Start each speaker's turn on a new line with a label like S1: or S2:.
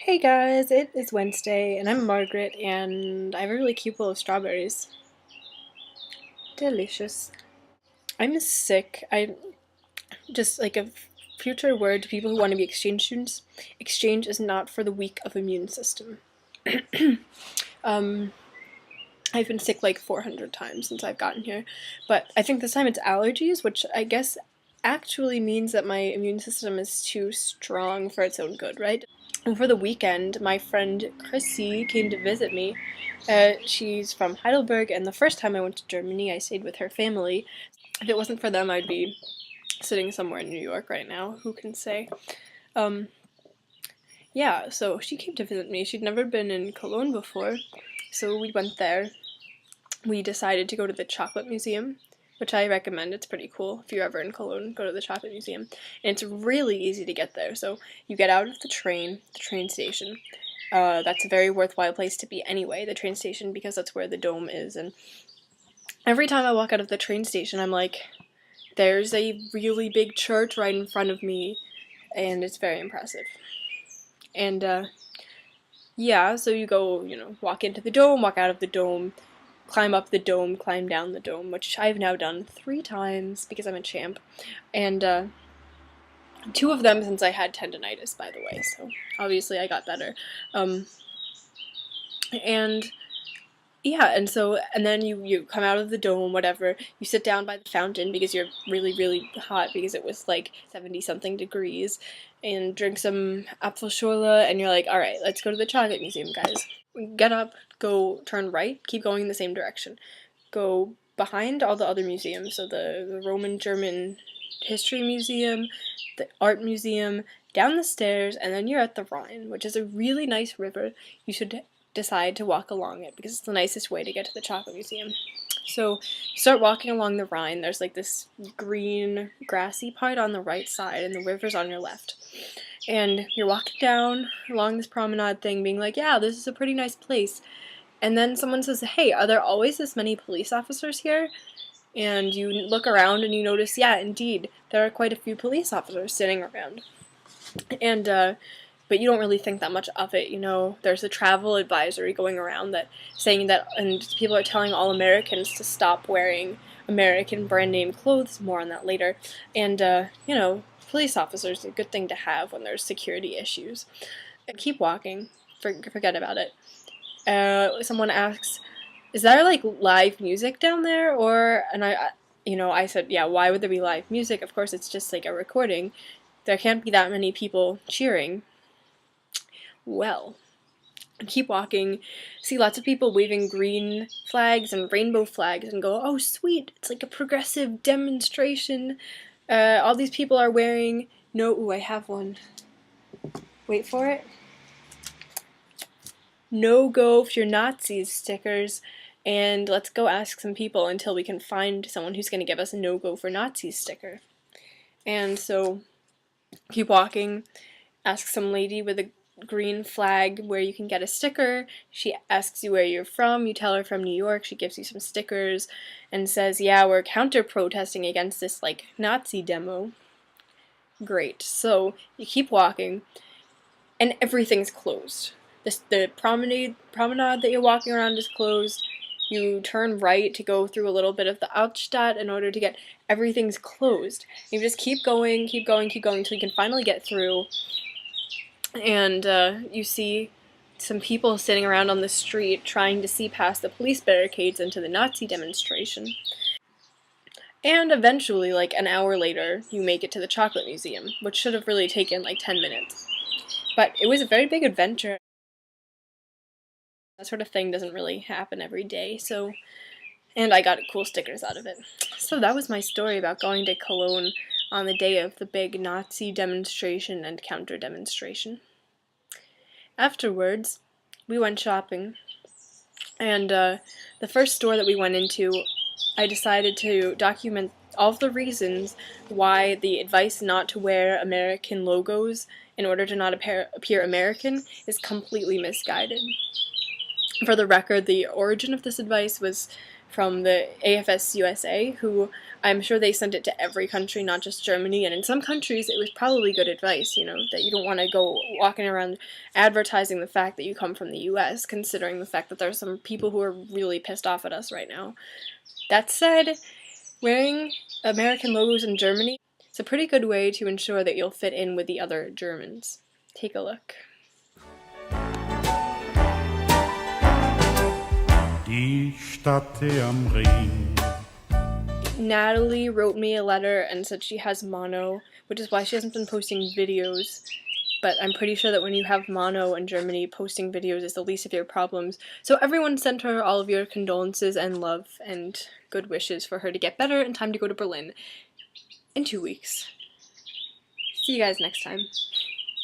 S1: Hey guys, it is Wednesday and I'm Margaret and I have a really cute bowl of strawberries. Delicious. I'm sick. I just like a future word to people who want to be exchange students. Exchange is not for the weak of immune system. um, I've been sick like 400 times since I've gotten here, but I think this time it's allergies, which I guess actually means that my immune system is too strong for its own good, right? Over the weekend, my friend Chrissy came to visit me. She's from Heidelberg, and the first time I went to Germany, I stayed with her family. If it wasn't for them, I'd be sitting somewhere in New York right now. Who can say? Um, yeah, so she came to visit me. She'd never been in Cologne before, so we went there. We decided to go to the Chocolate Museum, which I recommend. It's pretty cool. If you're ever in Cologne, go to the Chocolate Museum. And it's really easy to get there. So you get out of the train station. That's a very worthwhile place to be anyway, the train station, because that's where the dome is. And every time I walk out of the train station, I'm like, there's a really big church right in front of me, and it's very impressive. And yeah, so you go, walk into the dome, walk out of the dome, climb up the dome, climb down the dome, which I've now done 3 times because I'm a champ. And 2 of them since I had tendonitis, by the way, so obviously I got better. And yeah, and then you come out of the dome, whatever, you sit down by the fountain because you're really, really hot because it was like 70-something degrees, and drink some Apfelschorle, and you're like, alright, let's go to the Chocolate Museum, guys. Get up, go turn right, keep going in the same direction. Go behind all the other museums, so the Roman German History Museum, the Art Museum, down the stairs, and then you're at the Rhine, which is a really nice river. You should decide to walk along it because it's the nicest way to get to the Chocolate Museum. So you start walking along the Rhine. There's like this green grassy part on the right side and the river's on your left. And you're walking down along this promenade thing being like, yeah, this is a pretty nice place. And then someone says, hey, are there always this many police officers here? And you look around and you notice, yeah, indeed, there are quite a few police officers sitting around. And but you don't really think that much of it, There's a travel advisory going around that saying that, and people are telling all Americans to stop wearing American brand name clothes. More on that later. And police officers are a good thing to have when there's security issues. And keep walking. Forget about it. Someone asks, is there like live music down there? And I said, yeah, why would there be live music? Of course, it's just like a recording. There can't be that many people cheering. Well, keep walking, see lots of people waving green flags and rainbow flags and go, oh sweet, it's like a progressive demonstration. All these people are wearing, I have one. Wait for it. No go for your Nazis stickers, and let's go ask some people until we can find someone who's going to give us a no go for Nazis sticker. And so keep walking, ask some lady with a green flag where you can get a sticker. She asks you where you're from. You tell her from New York. She gives you some stickers and says, yeah, we're counter-protesting against this like Nazi demo. Great. So you keep walking and everything's closed. The promenade that you're walking around is closed. You turn right to go through a little bit of the Altstadt in order to get everything's closed. You just keep going until you can finally get through. And you see some people sitting around on the street trying to see past the police barricades into the Nazi demonstration. And eventually, like an hour later, you make it to the Chocolate Museum, which should have really taken like 10 minutes. But it was a very big adventure. That sort of thing doesn't really happen every day, and I got cool stickers out of it. So that was my story about going to Cologne on the day of the big Nazi demonstration and counter-demonstration. Afterwards, we went shopping, and the first store that we went into, I decided to document all of the reasons why the advice not to wear American logos in order to not appear American is completely misguided. For the record, the origin of this advice was from the AFS USA, who I'm sure they sent it to every country, not just Germany, and in some countries it was probably good advice, you know, that you don't want to go walking around advertising the fact that you come from the US, considering the fact that there's some people who are really pissed off at us right now. That said, wearing American logos in Germany is a pretty good way to ensure that you'll fit in with the other Germans. Take a look.
S2: Die Stadt am Rhein.
S1: Natalie wrote me a letter and said she has mono, which is why she hasn't been posting videos, but I'm pretty sure that when you have mono in Germany, posting videos is the least of your problems. So everyone sent her all of your condolences and love and good wishes for her to get better in time to go to Berlin in 2 weeks. See you guys next time.